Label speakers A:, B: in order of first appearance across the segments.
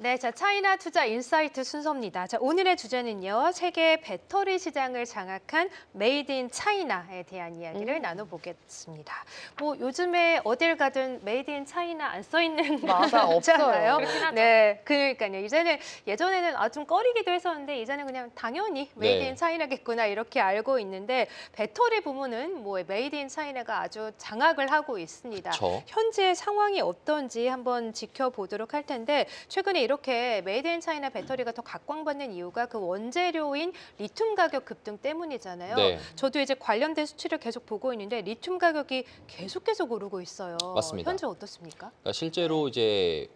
A: 네, 자, 차이나 투자 인사이트 순서입니다. 자, 오늘의 주제는요, 세계 배터리 시장을 장악한 메이드 인 차이나에 대한 이야기를 나눠보겠습니다. 뭐 요즘에 어딜 가든 메이드 인 차이나 안 써 있는
B: 맞아,
A: 없잖아요.
B: 없어요.
C: 그렇긴 하죠.
A: 네, 그러니까요. 예전에는 좀 꺼리기도 했었는데 이제는 그냥 당연히 메이드 인 차이나겠구나 이렇게 알고 있는데 배터리 부문은 뭐 메이드 인 차이나가 아주 장악을 하고 있습니다.
D: 그쵸.
A: 현재 상황이 어떤지 한번 지켜보도록 할 텐데 최근에 이렇게 메이드 인 차이나 배터리가 더 각광받는 이유가 그 원재료인 리튬 가격 급등 때문이잖아요.
D: 네.
A: 저도 이제 관련된 수치를 계속 보고 있는데 리튬 가격이 계속 오르고 있어요.
D: 맞습니다.
A: 현재 어떻습니까?
D: 그러니까 실제로 이제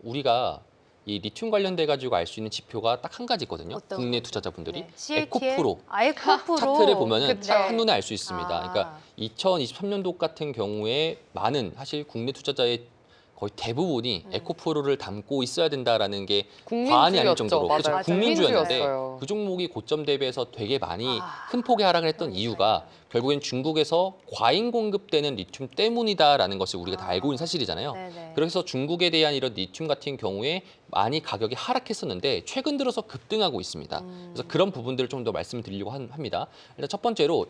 D: 우리가 이 리튬 관련돼 가지고 알 수 있는 지표가 딱 한 가지 있거든요.
A: 어떤
D: 국내
A: 거죠?
D: 투자자분들이
A: 네. CATL?
D: 에코프로
A: 에코프로
D: 차트를 보면은
A: 그쵸.
D: 딱 한눈에 알 수 있습니다.
A: 아.
D: 그러니까 2023년도 같은 경우에 많은 사실 국내 투자자의 거의 대부분이 에코프로를 담고 있어야 된다라는 게 과언이 아닐 정도로
B: 맞아요.
D: 그쵸, 국민주였는데
B: 국민주였어요.
D: 그 종목이 고점 대비해서 되게 많이
A: 아.
D: 큰 폭의 하락을 했던
A: 그러니까요.
D: 이유가 결국엔 중국에서 과잉 공급되는 리튬 때문이다라는 것을 우리가 다
A: 아.
D: 알고 있는 사실이잖아요.
A: 네네.
D: 그래서 중국에 대한 이런 리튬 같은 경우에 많이 가격이 하락했었는데 최근 들어서 급등하고 있습니다. 그래서 그런 부분들을 좀 더 말씀드리려고 합니다. 일단 첫 번째로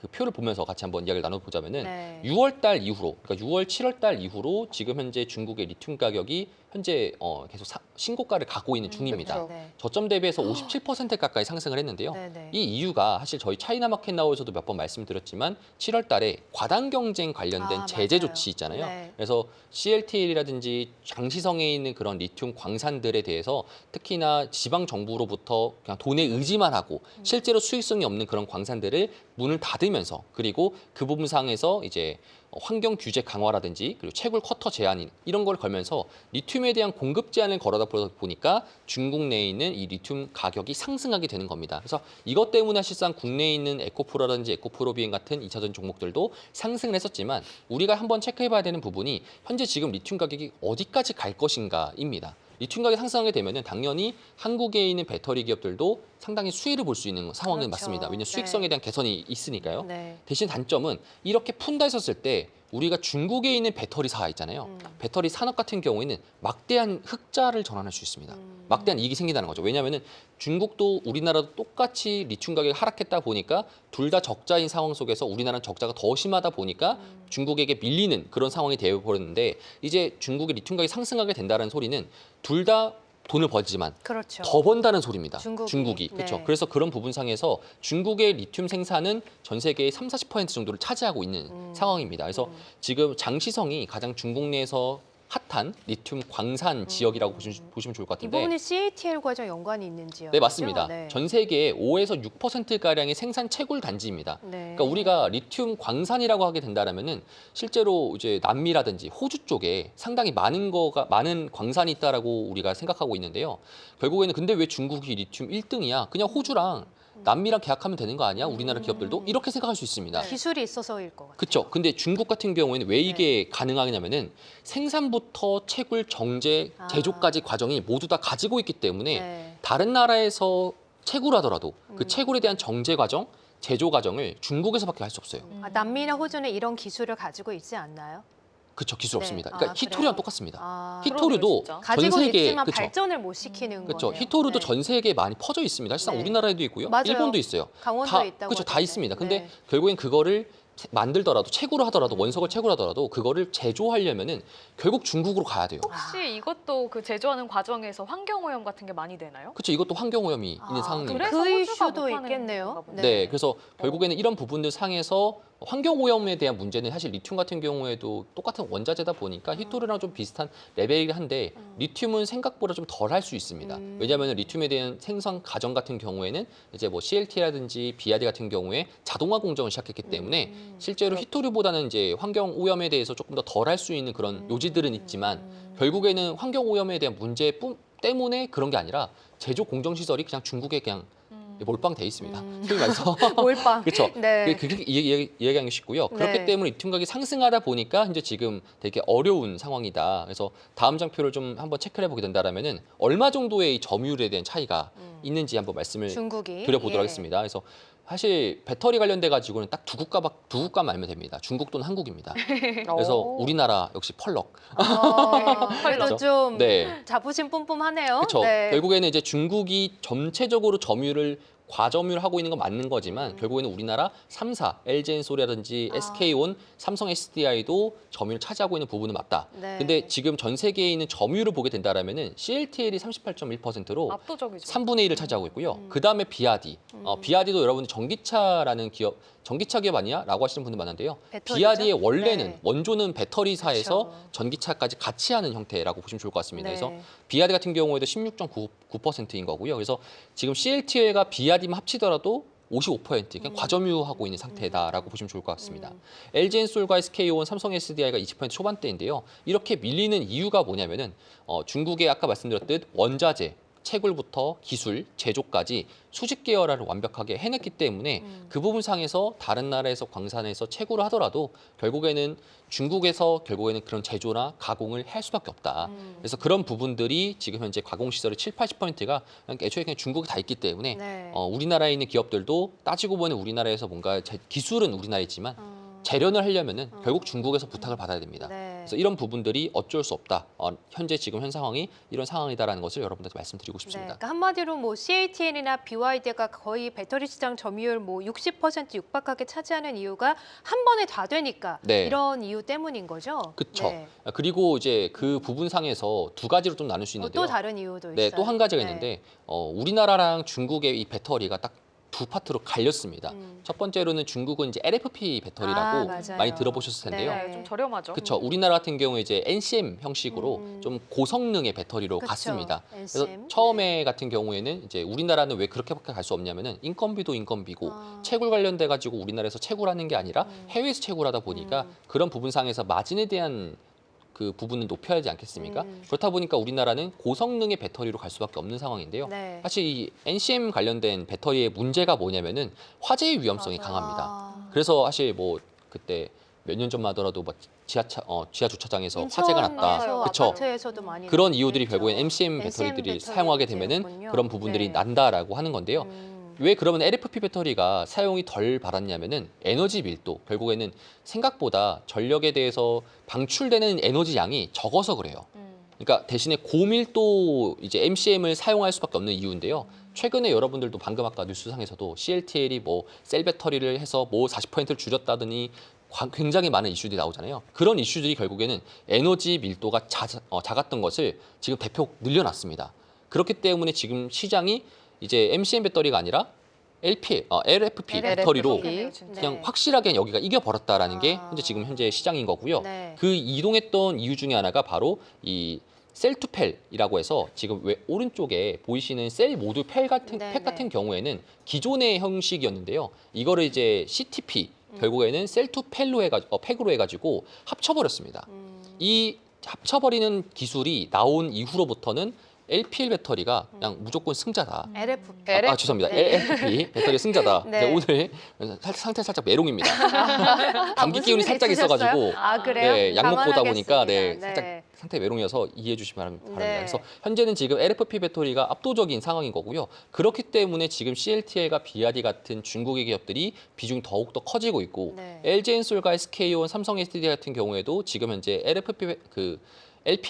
D: 그 표를 보면서 같이 한번 이야기를 나눠보자면은
A: 네.
D: 6월 달 이후로, 그러니까 6월, 7월 달 이후로 지금 현재 중국의 리튬 가격이 현재 계속 신고가를 가고 있는 중입니다.
B: 그렇죠.
A: 네.
D: 저점 대비해서 57% 가까이 상승을 했는데요.
A: 네네.
D: 이 이유가 사실 저희 차이나 마켓 나우에서도 몇 번 말씀드렸지만 7월 달에 과당 경쟁 관련된
A: 아,
D: 제재
A: 맞아요.
D: 조치 있잖아요.
A: 네.
D: 그래서 CLTL이라든지 장시성에 있는 그런 리튬 광산들에 대해서 특히나 지방 정부로부터 그냥 돈에 의지만 하고 실제로 수익성이 없는 그런 광산들을 문을 닫으면서 그리고 그 부분상에서 이제 환경 규제 강화라든지 그리고 채굴 커터 제한 이런 걸 걸면서 리튬에 대한 공급 제한을 걸어다 보니까 중국 내에 있는 이 리튬 가격이 상승하게 되는 겁니다. 그래서 이것 때문에 사실상 국내에 있는 에코프로라든지 에코프로비엔 같은 2차전 종목들도 상승을 했었지만 우리가 한번 체크해봐야 되는 부분이 현재 지금 리튬 가격이 어디까지 갈 것인가입니다. 리튬 가격이 상승하게 되면은 당연히 한국에 있는 배터리 기업들도 상당히 수혜를 볼 수 있는 상황은
A: 그렇죠.
D: 맞습니다. 왜냐하면
A: 네.
D: 수익성에 대한 개선이 있으니까요.
A: 네.
D: 대신 단점은 이렇게 푼다 했었을 때 우리가 중국에 있는 배터리사 있잖아요. 배터리 산업 같은 경우에는 막대한 흑자를 전환할 수 있습니다. 막대한 이익이 생긴다는 거죠. 왜냐하면 중국도 우리나라도 똑같이 리튬 가격이 하락했다 보니까 둘 다 적자인 상황 속에서 우리나라는 적자가 더 심하다 보니까 중국에게 밀리는 그런 상황이 되어버렸는데 이제 중국의 리튬 가격이 상승하게 된다는 소리는 둘 다 돈을 벌지만
A: 그렇죠.
D: 더 번다는 소리입니다.
A: 중국이.
D: 그렇죠.
A: 네.
D: 그래서 그런 부분상에서 중국의 리튬 생산은 전 세계의 30~40% 정도를 차지하고 있는 상황입니다. 그래서 지금 장시성이 가장 중국 내에서 핫한 리튬 광산 지역이라고 보시면 좋을 것
A: 이
D: 같은데
A: 부분이 CATL과 좀 연관이 있는 지역.
D: 네, 맞습니다.
A: 네.
D: 전 세계의 5에서 6%가량의 생산 채굴 단지입니다.
A: 네.
D: 그러니까 우리가 리튬 광산이라고 하게 된다면은 실제로 이제 남미라든지 호주 쪽에 상당히 많은 광산이 있다라고 우리가 생각하고 있는데요. 결국에는 근데 왜 중국이 리튬 1등이야? 그냥 호주랑 남미랑 계약하면 되는 거 아니야? 우리나라 기업들도 이렇게 생각할 수 있습니다.
A: 기술이 있어서일 것 같아요.
D: 그렇죠. 근데 중국 같은 경우에는 왜 이게 가능하냐면은 생산부터 채굴, 정제, 제조까지 과정이 모두 다 가지고 있기 때문에
A: 네.
D: 다른 나라에서 채굴하더라도 그 채굴에 대한 정제 과정, 제조 과정을 중국에서밖에 할 수 없어요.
A: 남미나 호주는 이런 기술을 가지고 있지 않나요?
D: 그쵸, 기술
A: 네.
D: 없습니다.
A: 아,
D: 그러니까
A: 그래요?
D: 히토리랑 똑같습니다.
A: 아,
D: 히토류도
C: 진짜.
A: 가지고
D: 전 세계
A: 있지만
D: 그쵸.
A: 발전을 못 시키는
D: 그렇죠.
A: 거네요.
D: 히토류도
A: 네.
D: 전 세계에 많이 퍼져 있습니다. 사실상
A: 네.
D: 우리나라에도 있고요.
A: 맞아요.
D: 일본도 있어요.
A: 강원도에 있다고
D: 그렇죠. 다
A: 하던데.
D: 있습니다. 근데
A: 네.
D: 결국엔 그거를 만들더라도 채굴을 하더라도 원석을 채굴하더라도 그거를 제조하려면은 결국 중국으로 가야 돼요.
C: 혹시 이것도 그 제조하는 과정에서 환경오염 같은 게 많이 되나요?
D: 그렇죠. 이것도 환경오염이 있는 상황입니다.
C: 그래서
A: 그
C: 호주가
A: 이슈도
C: 못하는
A: 있겠네요.
C: 건가 보네.
D: 네, 그래서 결국에는 이런 부분들 상에서 환경오염에 대한 문제는 사실 리튬 같은 경우에도 똑같은 원자재다 보니까 히토류랑 좀 비슷한 레벨이긴 한데 리튬은 생각보다 좀 덜 할 수 있습니다. 왜냐하면 리튬에 대한 생산 과정 같은 경우에는 이제 뭐 CLT라든지 BRD 같은 경우에 자동화 공정을 시작했기 때문에 실제로 히토류보다는 이제 환경오염에 대해서 조금 더 덜 할 수 있는 그런 요지들은 있지만 결국에는 환경오염에 대한 문제 때문에 그런 게 아니라 제조 공정 시설이 그냥 중국에 그냥 몰빵돼 있습니다. 소위 말해서
A: 몰빵.
D: 그렇죠.
A: 네.
D: 그렇게 이야기하는 게 쉽고요.
A: 네.
D: 그렇기 때문에 리튬 가격이 상승하다 보니까 이제 지금 되게 어려운 상황이다. 그래서 다음 장표를 좀 한번 체크를 해보게 된다라면은 얼마 정도의 이 점유율에 대한 차이가 있는지 한번 말씀을
A: 중국이
D: 드려보도록
A: 예.
D: 하겠습니다. 그래서 사실 배터리 관련돼 가지고는 딱 두 국가만 알면 됩니다. 중국 또는 한국입니다. 그래서
C: 오.
D: 우리나라 역시 펄럭.
A: 그래도
D: 그렇죠?
A: 좀
D: 네.
A: 자부심 뿜뿜하네요.
D: 그렇죠.
A: 네.
D: 결국에는 이제 중국이 전체적으로 점유를 과점유를 하고 있는 건 맞는 거지만 결국에는 우리나라 3사, LG엔솔이라든지 SK온, 삼성 SDI도 점유를 차지하고 있는 부분은 맞다.
A: 네.
D: 근데 지금 전 세계에 있는 점유를 보게 된다라면은 CATL이 38.1%로
C: 압도적이죠.
D: 3분의 1을 차지하고 있고요. 그 다음에 비아디. 비아디도 여러분들 전기차라는 기업, 전기차 기업 아니야? 라고 하시는 분들 많은데요.
A: 배터리죠?
D: 비아디의 원래는
A: 네.
D: 원조는 배터리사에서
A: 그렇죠.
D: 전기차까지 같이 하는 형태라고 보시면 좋을 것 같습니다.
A: 네.
D: 그래서 비아디 같은 경우에도 16.9%인 거고요. 그래서 지금 CATL과 비아디만 합치더라도 55% 그냥 과점유하고 있는 상태다라고 보시면 좋을 것 같습니다. LG엔솔과 SK온, 삼성 SDI가 20% 초반대인데요. 이렇게 밀리는 이유가 뭐냐면은 중국의 아까 말씀드렸듯 원자재, 채굴부터 기술, 제조까지 수직 계열화를 완벽하게 해냈기 때문에 그 부분상에서 다른 나라에서 광산에서 채굴을 하더라도 결국에는 중국에서 결국에는 그런 제조나 가공을 할 수밖에 없다. 그래서 그런 부분들이 지금 현재 가공 시설의 70~80%가 애초에 그냥 중국에 다 있기 때문에
A: 네.
D: 우리나라에 있는 기업들도 따지고 보면 우리나라에서 뭔가 기술은 우리나라에 있지만 재련을 하려면은 결국 중국에서 부탁을 받아야 됩니다.
A: 네.
D: 그래서 이런 부분들이 어쩔 수 없다. 현재 지금 현 상황이 이런 상황이다라는 것을 여러분들한테 말씀드리고
A: 네,
D: 싶습니다.
A: 그러니까 한마디로 뭐 CATL이나 BYD가 거의 배터리 시장 점유율 뭐 60% 육박하게 차지하는 이유가 한 번에 다 되니까
D: 네.
A: 이런 이유 때문인 거죠.
D: 그렇죠.
A: 네.
D: 그리고 이제 그 부분상에서 두 가지로 좀 나눌 수 있는데요.
A: 또 다른 이유도
D: 네,
A: 있어요.
D: 또 한 가지가
A: 네.
D: 있는데 우리나라랑 중국의 이 배터리가 딱 두 파트로 갈렸습니다. 첫 번째로는 중국은 이제 LFP 배터리라고
A: 맞아요.
D: 많이 들어보셨을 텐데요.
A: 네.
C: 네, 좀 저렴하죠.
D: 그렇죠. 우리나라 같은 경우에 이제 NCM 형식으로 좀 고성능의 배터리로
A: 그쵸.
D: 갔습니다. 그래서
A: NCM.
D: 처음에 같은 경우에는 이제 우리나라는 왜 그렇게밖에 갈 수 없냐면은 인건비도 인건비고 채굴 관련돼 가지고 우리나라에서 채굴하는 게 아니라 해외에서 채굴하다 보니까 그런 부분상에서 마진에 대한 그 부분을 높여야 하지 않겠습니까? 그렇다 보니까 우리나라는 고성능의 배터리로 갈 수밖에 없는 상황인데요.
A: 네.
D: 사실 이 NCM 관련된 배터리의 문제가 뭐냐면은 화재의 위험성이 강합니다. 그래서 사실 뭐 그때 몇 년 전만 하더라도 뭐 지하 주차장에서 화재가 났다.
A: 인천에서
D: 그렇죠.
A: 아파트에서도 많이
D: 그런 이유들이
A: 났죠.
D: 결국엔 MCM 배터리들이 사용하게 되면은
A: 배터리였군요.
D: 그런 부분들이
A: 네.
D: 난다라고 하는 건데요. 왜 그러면 LFP 배터리가 사용이 덜 받았냐면은 에너지 밀도, 결국에는 생각보다 전력에 대해서 방출되는 에너지 양이 적어서 그래요. 그러니까 대신에 고밀도 이제 MCM을 사용할 수밖에 없는 이유인데요. 최근에 여러분들도 방금 아까 뉴스상에서도 CATL이 뭐 셀 배터리를 해서 뭐 40%를 줄였다더니 굉장히 많은 이슈들이 나오잖아요. 그런 이슈들이 결국에는 에너지 밀도가 작았던 것을 지금 대폭 늘려놨습니다. 그렇기 때문에 지금 시장이 이제 MCM 배터리가 아니라 LFP 배터리로
C: LFP. 진짜.
D: 그냥 확실하게 여기가 이겨버렸다라는 게 지금 현재 시장인 거고요.
A: 네.
D: 그 이동했던 이유 중에 하나가 바로 이 셀투펠이라고 해서 지금 왜 오른쪽에 보이시는 셀 모듈 팩 같은 경우에는 기존의 형식이었는데요. 이거를 이제 CTP 결국에는 셀투펠로 팩으로 해가지고 합쳐버렸습니다. 이 합쳐버리는 기술이 나온 이후로부터는 LPL 배터리가 그냥 무조건 승자다.
A: LFP.
D: 죄송합니다. LFP 배터리 승자다.
A: 네.
D: 제가 오늘 상태 살짝 메롱입니다. 감기
A: 무슨
D: 기운이
A: 일
D: 살짝
A: 있으셨어요?
D: 있어가지고
A: 그래요?
D: 네, 약 먹고다 보니까 네,
A: 감안하겠습니다.
D: 살짝 상태 메롱이어서 이해해 주시기 바랍니다.
A: 네.
D: 그래서 현재는 지금 LFP 배터리가 압도적인 상황인 거고요. 그렇기 때문에 지금 CATL과 BYD 같은 중국의 기업들이 비중이 더욱더 커지고 있고
A: 네.
D: LG엔솔과 SK온, 삼성 SDI 같은 경우에도 지금 현재 LFP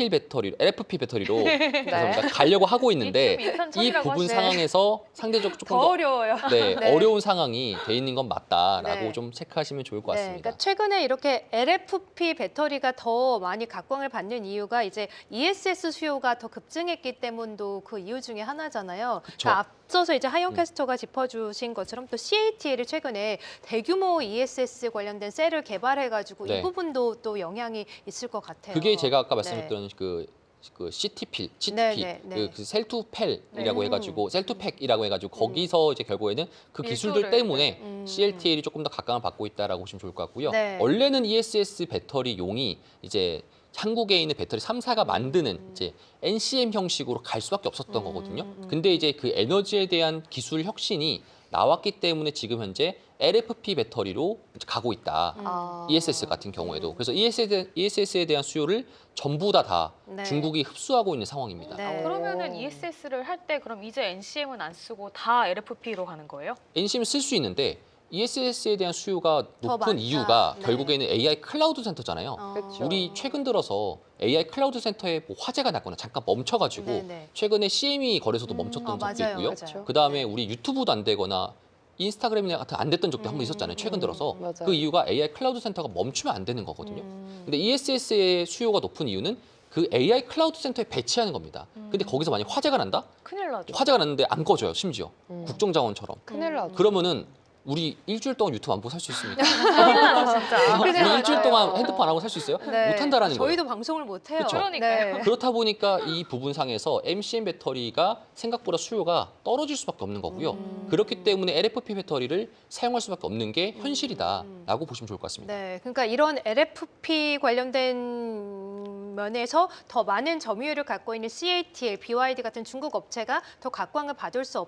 D: 배터리로 죄송합니다. 가려고 하고 있는데
C: 리튬
D: 이
C: 인산철이라고
D: 부분
C: 하시네.
D: 상황에서 상대적으로 조금
C: 더
D: 더
C: 어려워요.
D: 네,
A: 네.
D: 어려운 상황이 돼 있는 건 맞다라고
A: 네.
D: 좀 체크하시면 좋을 것
A: 네,
D: 같습니다.
A: 그러니까 최근에 이렇게 LFP 배터리가 더 많이 각광을 받는 이유가 이제 ESS 수요가 더 급증했기 때문도 그 이유 중에 하나잖아요. 그러니까 앞서서 이제 하영 캐스터가 짚어주신 것처럼 또 CATL이 최근에 대규모 ESS 관련된 셀을 개발해가지고 이
D: 네.
A: 부분도 또 영향이 있을 것 같아요.
D: 그게 제가 아까
A: 네.
D: 말씀드렸던 그 CTP,
A: 네, 네.
D: 그 셀투펠이라고
A: 네.
D: 해가지고 셀투팩이라고 해가지고 거기서 이제 결국에는 그 기술들
C: 밀도를,
D: 때문에
A: 네.
D: CATL이 조금 더 각광을 받고 있다라고 보시면 좋을 것 같고요.
A: 네.
D: 원래는 ESS 배터리용이 이제 한국에 있는 배터리 3사가 만드는 이제 NCM 형식으로 갈 수밖에 없었던 거거든요. 근데 이제 그 에너지에 대한 기술 혁신이 나왔기 때문에 지금 현재 LFP 배터리로 이제 가고 있다. ESS 같은 경우에도. 그래서 ESS에 대한 수요를 전부 다
A: 네.
D: 중국이 흡수하고 있는 상황입니다.
A: 네.
C: 그러면은 ESS를 할 때 그럼 이제 NCM은 안 쓰고 다 LFP로 가는 거예요?
D: NCM 쓸 수 있는데 ESS에 대한 수요가
A: 더 많다.
D: 높은 이유가
A: 네.
D: 결국에는 AI 클라우드 센터잖아요.
A: 그렇죠.
D: 우리 최근 들어서 AI 클라우드 센터에 뭐 화재가 났거나 잠깐 멈춰가지고
A: 네네.
D: 최근에 CME 거래소도 멈췄던 적도
A: 맞아요,
D: 있고요.
A: 맞아요.
D: 그다음에
A: 네.
D: 우리 유튜브도 안 되거나 인스타그램이나 같은 안 됐던 적도 한 번 있었잖아요. 최근 들어서
B: 맞아요.
D: 그 이유가 AI 클라우드 센터가 멈추면 안 되는 거거든요.
A: 음.
D: 근데 ESS의 수요가 높은 이유는 그 AI 클라우드 센터에 배치하는 겁니다. 근데 거기서 만약 화재가 난다?
C: 큰일 나죠.
D: 화재가 났는데 안 꺼져요, 심지어. 국정자원처럼.
B: 큰일 나죠.
D: 그러면은 우리 일주일 동안 유튜브 안 보고 살 수 있습니까?
C: 큰일 나죠, 진짜.
A: 그래,
D: 우리 일주일
A: 맞아요.
D: 동안 핸드폰 안 하고 살 수 있어요?
A: 네.
D: 못한다라는 거예요.
A: 저희도 방송을 못해요.
D: 그쵸?
C: 그러니까요.
A: 네.
D: 그렇다 보니까 이 부분상에서 MCM 배터리가 생각보다 수요가 떨어질 수밖에 없는 거고요. 그렇기 때문에 LFP 배터리를 사용할 수밖에 없는 게 현실이다라고 보시면 좋을 것 같습니다.
A: 네, 그러니까 이런 LFP 관련된 면에서 더 많은 점유율을 갖고 있는 CATL, BYD 같은 중국 업체가 더 각광을 받을 수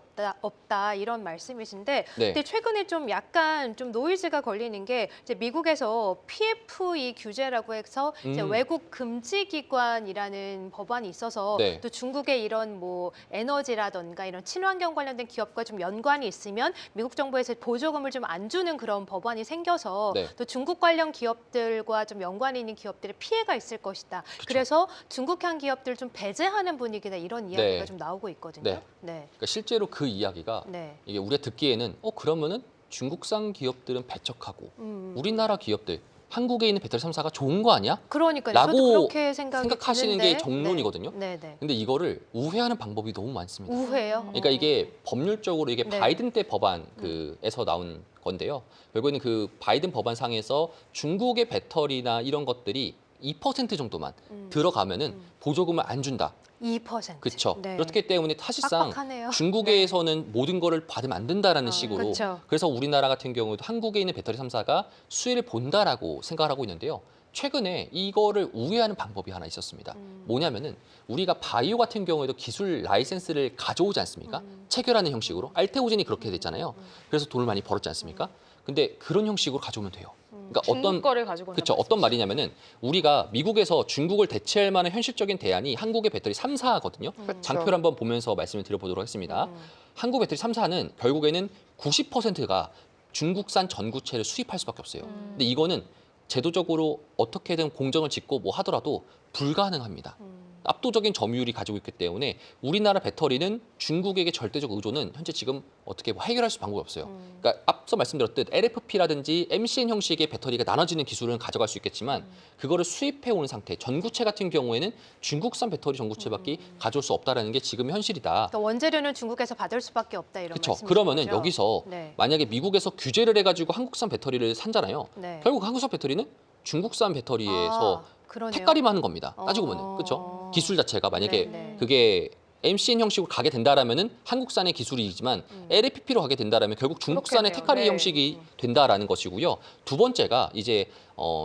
A: 없다 이런 말씀이신데,
D: 네.
A: 근데 최근에 좀 약간 좀 노이즈가 걸리는 게 이제 미국에서 PFE 규제라고 해서 이제 외국 금지 기관이라는 법안이 있어서
D: 네.
A: 또 중국의 이런 뭐 에너지라던가 이런 친환경 관련된 기업과 좀 연관이 있으면 미국 정부에서 보조금을 좀 안 주는 그런 법안이 생겨서
D: 네.
A: 또 중국 관련 기업들과 좀 연관이 있는 기업들의 피해가 있을 것이다. 그래서 중국향 기업들 좀 배제하는 분위기다 이런 이야기가
D: 네.
A: 좀 나오고 있거든요.
D: 네.
A: 네.
D: 그러니까 실제로 그 이야기가
A: 네.
D: 이게 우리가 듣기에는 그러면은 중국산 기업들은 배척하고 우리나라 기업들 한국에 있는 배터리 3사가 좋은 거 아니야?
A: 그러니까요.
D: 라고
A: 저도 그렇게
D: 생각하시는
A: 드는데.
D: 게 정론이거든요.
A: 네. 네.
D: 근데 이거를 우회하는 방법이 너무 많습니다.
A: 우회요?
D: 그러니까 이게 법률적으로 이게
A: 네.
D: 바이든 때 법안 그에서 나온 건데요. 결국에는 그 바이든 법안상에서 중국의 배터리나 이런 것들이 2% 정도만 들어가면은 보조금을 안 준다.
A: 2%.
D: 그렇죠.
A: 네.
D: 그렇기 때문에 사실상
A: 빡빡하네요.
D: 중국에서는 모든 거를 받으면 안 된다라는 식으로
A: 그쵸.
D: 그래서 우리나라 같은 경우도 한국에 있는 배터리 3사가 수혜를 본다라고 생각을 하고 있는데요. 최근에 이거를 우회하는 방법이 하나 있었습니다. 뭐냐면은 우리가 바이오 같은 경우에도 기술 라이센스를 가져오지 않습니까? 체결하는 형식으로. 알테오젠이 그렇게 됐잖아요. 그래서 돈을 많이 벌었지 않습니까? 근데 그런 형식으로 가져오면 돼요. 그러니까
C: 중국 거를 가지고
D: 그렇죠. 어떤 말이냐면은 우리가 미국에서 중국을 대체할 만한 현실적인 대안이 한국의 배터리 3사거든요. 장표를 한번 보면서 말씀을 드려보도록 하겠습니다. 한국 배터리 3사는 결국에는 90%가 중국산 전구체를 수입할 수밖에 없어요. 근데 이거는 제도적으로 어떻게든 공정을 짓고 뭐 하더라도 불가능합니다. 압도적인 점유율이 가지고 있기 때문에 우리나라 배터리는 중국에게 절대적 의존은 현재 지금 어떻게 뭐 해결할 수 방법이 없어요. 그러니까 앞서 말씀드렸듯 LFP라든지 MCN 형식의 배터리가 나눠지는 기술은 가져갈 수 있겠지만 그거를 수입해 오는 상태, 전구체 같은 경우에는 중국산 배터리 전구체밖에 가져올 수 없다라는 게 지금 현실이다.
A: 그러니까 원재료는 중국에서 받을 수밖에 없다 이런
D: 그렇죠.
A: 말씀이신
D: 그러면은
A: 거죠?
D: 여기서
A: 네.
D: 만약에 미국에서 규제를 해가지고 한국산 배터리를 산잖아요.
A: 네.
D: 결국 한국산 배터리는 중국산 배터리에서
A: 그러네요.
D: 택가리만 하는 겁니다. 따지고 보면 그렇죠. 기술 자체가 만약에
A: 네.
D: 그게 MCN 형식으로 가게 된다라면은 한국산의 기술이지만 LFP로 가게 된다라면 결국 중국산의
C: 그렇겠네요.
D: 택가리
C: 네.
D: 형식이 된다라는 것이고요. 두 번째가 이제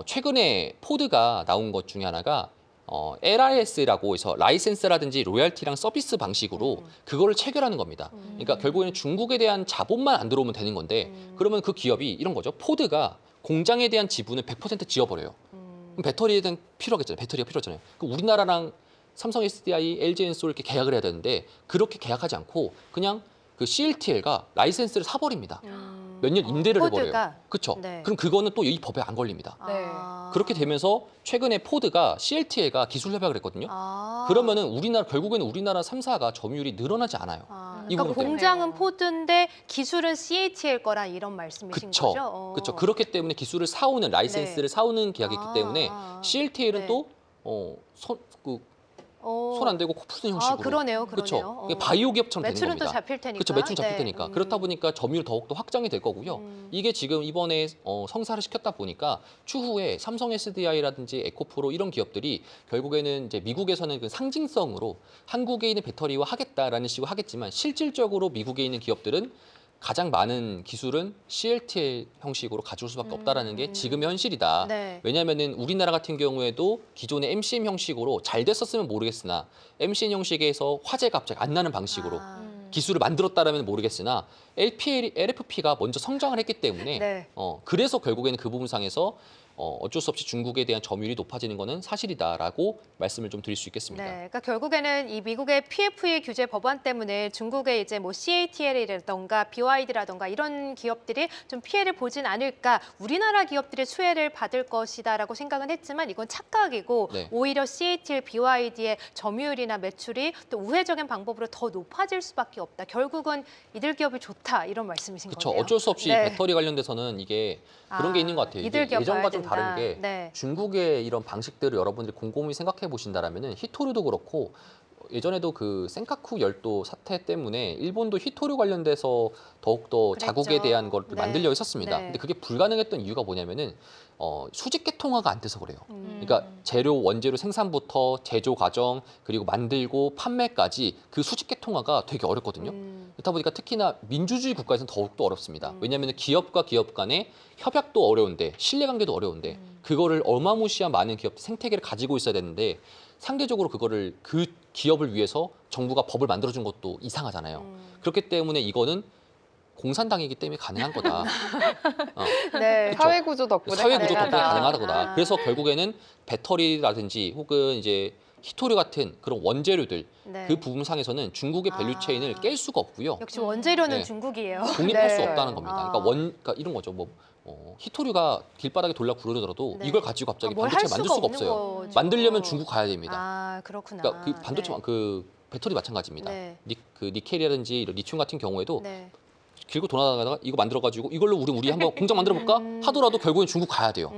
D: 최근에 포드가 나온 것 중에 하나가 LIS라고 해서 라이센스라든지 로열티랑 서비스 방식으로 그거를 체결하는 겁니다. 그러니까 결국에는 중국에 대한 자본만 안 들어오면 되는 건데 그러면 그 기업이 이런 거죠. 포드가 공장에 대한 지분을 100% 지어버려요. 그럼 배터리에 대한 필요하겠잖아요. 배터리가 필요하잖아요. 그럼 우리나라랑 삼성 SDI, LG엔솔 이렇게 계약을 해야 되는데 그렇게 계약하지 않고 그냥 그 CLTL가 라이센스를 사버립니다. 몇 년 임대를
A: 포드가?
D: 해버려요. 그렇죠.
A: 네.
D: 그럼 그거는 또 이 법에 안 걸립니다. 그렇게 되면서 최근에 포드가 CLTL가 기술 협약을 했거든요. 그러면은 결국에는 우리나라 3사가 점유율이 늘어나지 않아요. 이
A: 그러니까
D: 부분 때문에.
A: 공장은 포드인데 기술은 CATL 거라 이런 말씀이신
D: 그쵸.
A: 거죠?
D: 그렇죠. 그렇기 때문에 기술을 사오는 라이센스를 사오는 계약이 있기 때문에 CLTL은
A: 네.
D: 또 손 안 대고 코 푸는 형식으로.
A: 그러네요.
D: 그렇죠. 바이오 기업처럼 되는
A: 매출은
D: 겁니다.
A: 또 잡힐 테니까.
D: 그렇죠. 매출 잡힐
A: 네.
D: 테니까. 그렇다 보니까 점유율 더욱더 확장이 될 거고요. 이게 지금 이번에 성사를 시켰다 보니까 추후에 삼성 SDI라든지 에코프로 이런 기업들이 결국에는 이제 미국에서는 그 상징성으로 한국에 있는 배터리와 하겠다라는 식으로 하겠지만 실질적으로 미국에 있는 기업들은 가장 많은 기술은 CLTL 형식으로 가져올 수밖에 없다라는 게 지금의 현실이다.
A: 네.
D: 왜냐하면은 우리나라 같은 경우에도 기존의 MCM 형식으로 잘 됐었으면 모르겠으나 MCN 형식에서 화재가 갑자기 안 나는 방식으로 기술을 만들었다라면 모르겠으나 LFP가 먼저 성장을 했기 때문에
A: 네.
D: 그래서 결국에는 그 부분상에서 어쩔 수 없이 중국에 대한 점유율이 높아지는 것은 사실이다라고 말씀을 좀 드릴 수 있겠습니다.
A: 네, 그러니까 결국에는 이 미국의 PFE 규제 법안 때문에 중국의 이제 뭐 CATL이라던가 BYD라던가 이런 기업들이 좀 피해를 보진 않을까, 우리나라 기업들이 수혜를 받을 것이다라고 생각은 했지만 이건 착각이고
D: 네.
A: 오히려 CATL, BYD의 점유율이나 매출이 또 우회적인 방법으로 더 높아질 수밖에 없다. 결국은 이들 기업이 좋다 이런 말씀이신
D: 그렇죠.
A: 거네요.
D: 어쩔 수 없이
A: 네.
D: 배터리 관련돼서는 이게 그런 게 있는 것 같아요. 이게
A: 이들 기업
D: 예전과
A: 봐야
D: 좀
A: 된다.
D: 다른 게
A: 네.
D: 중국의 이런 방식들을 여러분들이 곰곰이 생각해 보신다라면은 히토류도 그렇고 예전에도 그 센카쿠 열도 사태 때문에 일본도 히토류 관련돼서 더욱더
A: 그랬죠.
D: 자국에 대한 걸
A: 네.
D: 만들려 했었습니다.
A: 네.
D: 근데 그게 불가능했던 이유가 뭐냐면은 수직계 통화가 안 돼서 그래요.
A: 음.
D: 그러니까 재료 원재료 생산부터 제조 과정 그리고 만들고 판매까지 그 수직계 통화가 되게 어렵거든요. 그렇다 보니까 특히나 민주주의 국가에서는 더욱더 어렵습니다. 왜냐하면 기업과 기업 간의 협약도 어려운데 신뢰관계도 어려운데 그거를 어마무시한 많은 기업 생태계를 가지고 있어야 되는데 상대적으로 그거를 그 기업을 위해서 정부가 법을 만들어준 것도 이상하잖아요. 그렇기 때문에 이거는 공산당이기 때문에 가능한 거다.
A: 네.
D: 그쵸?
B: 사회 구조 덕분에
D: 사회 구조 덕분에
B: 가능하다.
D: 가능하다 거다.
A: 아.
D: 그래서 결국에는 배터리라든지 혹은 이제 히토류 같은 그런 원재료들
A: 네.
D: 그 부분상에서는 중국의 밸류체인을
A: 아.
D: 깰 수가 없고요.
A: 역시 원재료는
D: 네.
A: 중국이에요.
D: 독립할 수
A: 네.
D: 없다는 겁니다. 그러니까
A: 아.
D: 그러니까 이런 거죠. 뭐 히토류가 길바닥에 돌려 굴러들어도
A: 네.
D: 이걸 가지고 갑자기
A: 뭘
D: 반도체
A: 할
D: 만들
A: 수가
D: 수가
A: 없는
D: 없어요.
A: 거죠.
D: 만들려면 중국 가야 됩니다.
A: 아, 그렇구나.
D: 그러니까 그 반도체
A: 네.
D: 그 배터리 마찬가지입니다.
A: 네.
D: 그 니켈이라든지 이런 리튬 같은 경우에도
A: 네.
D: 길고 돌아다니다가 이거 만들어가지고 이걸로 우리 한번 공장 만들어볼까 하더라도 결국엔 중국 가야 돼요.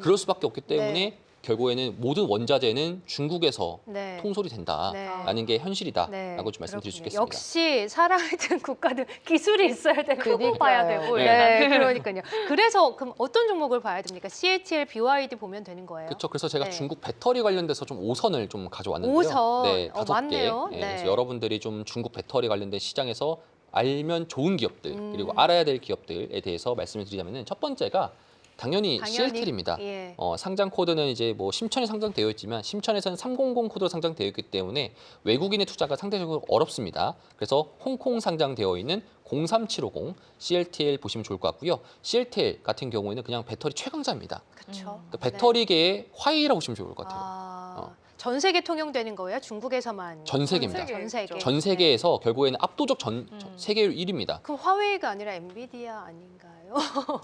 D: 그럴 수밖에 없기 때문에
A: 네.
D: 결국에는 모든 원자재는 중국에서
A: 네.
D: 통솔이 된다라는
A: 네.
D: 게 현실이다라고
A: 네,
D: 좀 말씀드릴 수
A: 그렇군요.
D: 있겠습니다.
A: 역시 사랑하는 국가들 기술이 있어야 되는
C: 크고
A: 거고
C: 봐야 되고
D: 네.
A: 네, 그러니까요. 그래서 그럼 어떤 종목을 봐야 됩니까? CATL, BYD 보면 되는 거예요?
D: 그렇죠. 그래서 제가
A: 네.
D: 중국 배터리 관련돼서 좀 5선을 좀 가져왔는데요.
A: 5선.
D: 네, 5개.
A: 많네요.
D: 네,
A: 네.
D: 그래서 여러분들이 좀 중국 배터리 관련된 시장에서 알면 좋은 기업들 그리고
A: 음.
D: 알아야 될 기업들에 대해서 말씀을 드리자면은 첫 번째가 당연히 CATL입니다.
A: 예.
D: 상장 코드는 이제 뭐 심천에 상장되어 있지만 심천에서는 300 코드로 상장되어 있기 때문에 외국인의 투자가 상대적으로 어렵습니다. 그래서 홍콩 상장되어 있는 03750 CLTL 보시면 좋을 것 같고요. CLTL 같은 경우에는 그냥 배터리 최강자입니다.
A: 그렇죠.
D: 그러니까 배터리계의 화이라고 보시면 좋을 것 같아요.
A: 아, 전 세계 통용되는 거예요? 중국에서만?
D: 전 세계입니다.
A: 전 세계.
D: 전 세계에서 결국에는 압도적 세계율 1위입니다.
A: 그럼 화웨이가 아니라 엔비디아 아닌가요?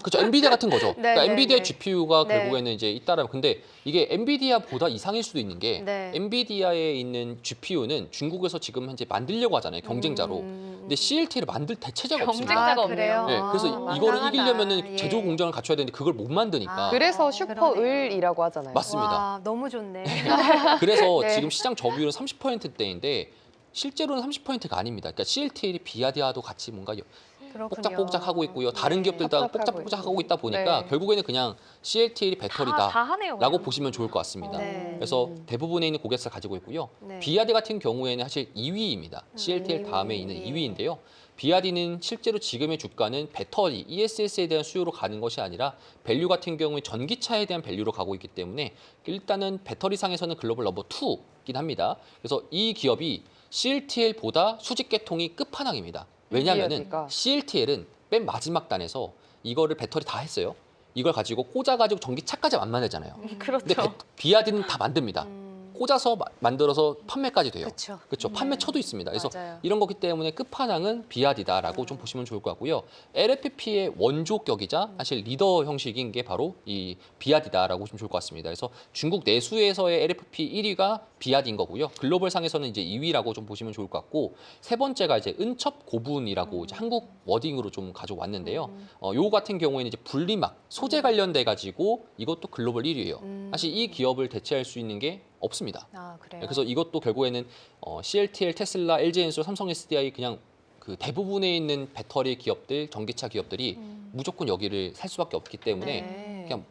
D: 그렇죠. 엔비디아 같은 거죠.
A: 네,
D: 그러니까
A: 네,
D: 엔비디아
A: 네.
D: GPU가
A: 네.
D: 결국에는 이제 있다라면 근데 이게 엔비디아보다 이상일 수도 있는 게
A: 네.
D: 엔비디아에 있는 GPU는 중국에서 지금 현재 만들려고 하잖아요. 경쟁자로. 근데 CLT를 만들 대체자가 없습니다.
C: 경쟁자가 없네요.
A: 그래요?
D: 네, 그래서
A: 아,
D: 이거를
A: 황당하다.
D: 이기려면은
A: 예.
D: 제조 공장을 갖춰야 되는데 그걸 못 만드니까.
A: 아.
B: 그래서
A: 그러네요.
B: 슈퍼을이라고 하잖아요.
D: 맞습니다.
A: 와, 너무 좋네.
D: 그래서
A: 네.
D: 지금 시장 점유율은 30%대인데 실제로는 30%가 아닙니다. 그러니까 CLTL이 비아디아도 같이 뭔가
A: 그렇군요.
D: 뽁짝뽁짝 하고 있고요. 다른
A: 네.
D: 기업들도
B: 뻑뻑하고
D: 뽁짝뽁짝
B: 있고.
D: 하고 있다 보니까
B: 네.
D: 결국에는 그냥 CLTL이
C: 다
D: 배터리다.
C: 하네요.
D: 라고
C: 그냥.
D: 보시면 좋을 것 같습니다.
A: 네.
D: 그래서 대부분에 있는 고객사를 가지고 있고요.
A: 네.
D: 비아디 같은 경우에는 사실 2위입니다. CLTL 다음에 있는
A: 예.
D: 2위인데요. 비아디는 실제로 지금의 주가는 배터리, ESS에 대한 수요로 가는 것이 아니라 밸류 같은 경우에 전기차에 대한 밸류로 가고 있기 때문에 일단은 배터리상에서는 글로벌 넘버 2긴 합니다. 그래서 이 기업이 CLTL보다 수직계통이 끝판왕입니다. 왜냐하면은
B: 비아디가.
D: CLTL은 맨 마지막 단에서 이거를 배터리 다 했어요. 이걸 가지고 꽂아가지고 전기차까지 안 만들잖아요.
C: 그렇죠.
D: 근데 비아디는 다 만듭니다. 꽂아서 만들어서 판매까지 돼요.
A: 그렇죠.
D: 그렇죠. 판매처도 있습니다. 그래서
A: 맞아요.
D: 이런 거기 때문에 끝판왕은 비아디다라고 좀 보시면 좋을 것 같고요. LFP의 원조격이자 사실 리더 형식인 게 바로 이 비아디다라고 보시면 좋을 것 같습니다. 그래서 중국 내수에서의 LFP 1위가 비아디인 거고요. 글로벌 상에서는 이제 2위라고 좀 보시면 좋을 것 같고 세 번째가 이제 은첩 고분이라고 이제 한국 워딩으로 좀 가져왔는데요. 요 같은 경우에는 이제 분리막 소재 관련돼 가지고 이것도 글로벌 1위예요. 사실 이 기업을 대체할 수 있는 게 없습니다.
A: 아, 그래요.
D: 그래서 이것도 결국에는 CLTL, 테슬라, LG엔솔, 삼성 SDI 그냥 그 대부분에 있는 배터리 기업들, 전기차 기업들이 무조건 여기를 살 수밖에 없기 때문에
A: 네.
D: 그냥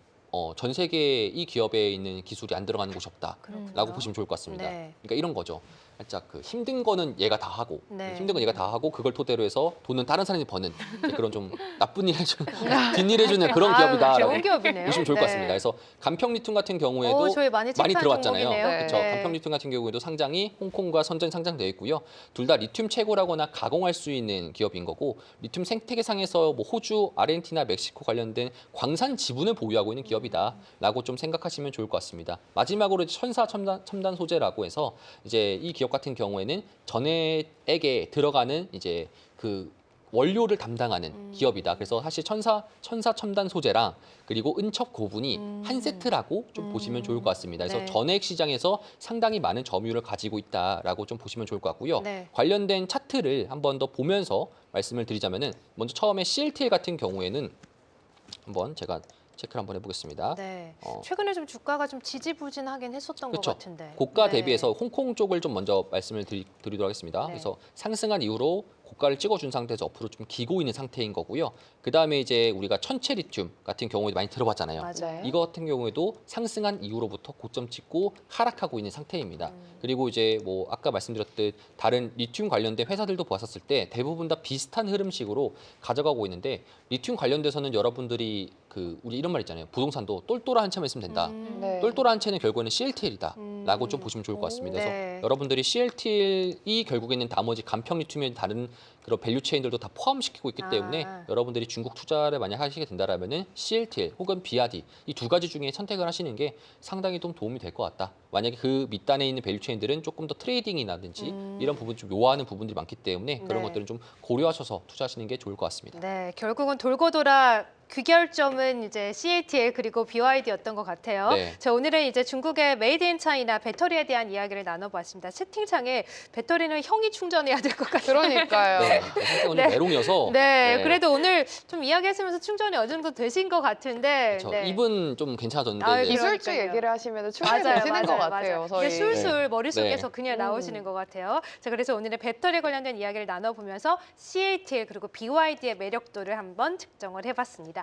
D: 전 세계 이 기업에 있는 기술이 안 들어가는 곳이 없다라고
A: 그렇군요.
D: 보시면 좋을 것 같습니다.
A: 네.
D: 그러니까 이런 거죠. 살짝 그 힘든 거는 얘가 다 하고
A: 네.
D: 힘든 건 얘가 다 하고 그걸 토대로 해서 돈은 다른 사람이 버는 이제 그런 좀 나쁜 일 해주는 뒷일 해주는 그런
A: 아유,
D: 기업이다라고
A: 좋은 기업이네요.
D: 보시면 좋을 것
A: 네.
D: 같습니다. 그래서 간평 리튬 같은 경우에도
A: 저희 많이 체크한
D: 들어왔잖아요.
A: 종목이네요.
D: 그렇죠.
A: 네.
D: 간평 리튬 같은 경우에도 상장이 홍콩과 선전 상장되어 있고요. 둘 다 리튬 채굴하거나 가공할 수 있는 기업인 거고 리튬 생태계상에서 뭐 호주, 아르헨티나, 멕시코 관련된 광산 지분을 보유하고 있는 기업이다라고 좀 생각하시면 좋을 것 같습니다. 마지막으로 천사 첨단 소재라고 해서 이제 이 기업 같은 경우에는 전해액에 들어가는 이제 그 원료를 담당하는 기업이다. 그래서 사실 천사 첨단 소재랑 그리고 은첩 고분이 한 세트라고 좀 보시면 좋을 것 같습니다. 그래서
A: 네.
D: 전해액 시장에서 상당히 많은 점유율을 가지고 있다라고 좀 보시면 좋을 것 같고요.
A: 네.
D: 관련된 차트를 한 번 더 보면서 말씀을 드리자면은 먼저 처음에 CLTL 같은 경우에는 한번 제가 체크를 한번 해보겠습니다.
A: 네.
D: 어.
A: 최근에 좀 주가가 좀 지지부진하긴 했었던 것
D: 그쵸.
A: 같은데.
D: 고가
A: 네.
D: 대비해서 홍콩 쪽을 좀 먼저 말씀을 드리도록 하겠습니다.
A: 네.
D: 그래서 상승한 이후로 고가를 찍어준 상태에서 옆으로 좀 기고 있는 상태인 거고요. 그 다음에 이제 우리가 천체 리튬 같은 경우에 많이 들어봤잖아요.
A: 맞아요.
D: 이거 같은 경우에도 상승한 이후로부터 고점 찍고 하락하고 있는 상태입니다. 그리고 이제 뭐 아까 말씀드렸듯 다른 리튬 관련된 회사들도 보았었을 때 대부분 다 비슷한 흐름식으로 가져가고 있는데 리튬 관련돼서는 여러분들이 그 우리 이런 말 있잖아요. 부동산도 똘똘한 한 채만 있으면 된다.
B: 네.
D: 똘똘한 한 채는 결국에는 CLTL이다라고 좀 보시면 좋을 것 같습니다. 그래서
A: 네.
D: 여러분들이 CLTL이 결국에는 나머지 간평 리튬의 다른 그런 밸류 체인들도 다 포함시키고 있기 때문에
A: 아.
D: 여러분들이 중국 투자를 만약 하시게 된다라면은 CLTL 혹은 BRD 이 두 가지 중에 선택을 하시는 게 상당히 좀 도움이 될 것 같다. 만약에 그 밑단에 있는 밸류 체인들은 조금 더 트레이딩이라든지 이런 부분 좀 요하는 부분들이 많기 때문에 그런
A: 네.
D: 것들은 좀 고려하셔서 투자하시는 게 좋을 것 같습니다.
A: 네, 결국은 돌고 돌아 귀결점은 이제 CATL 그리고 BYD였던 것 같아요.
D: 네.
A: 자, 오늘은 이제 중국의 메이드 인 차이나 배터리에 대한 이야기를 나눠봤습니다. 채팅창에 배터리는 형이 충전해야 될 것 같아요.
B: 그러니까요.
D: 네, 사실 오늘
A: 네.
D: 메롱이어서
A: 네, 그래도 오늘 좀 이야기했으면서 충전이 어느 정도 되신 것 같은데.
D: 그렇죠.
A: 네.
D: 입은 좀 괜찮아졌는데
A: 아유,
D: 이제
A: 그러니까요.
B: 기술주 얘기를 하시면 충분히 되시는 것 같아요.
A: 이게
B: 저희.
A: 술술 머릿속에서
B: 네.
A: 그냥 나오시는 것 같아요. 자, 그래서 오늘은 배터리 관련된 이야기를 나눠보면서 CATL 그리고 BYD의 매력도를 한번 측정을 해봤습니다.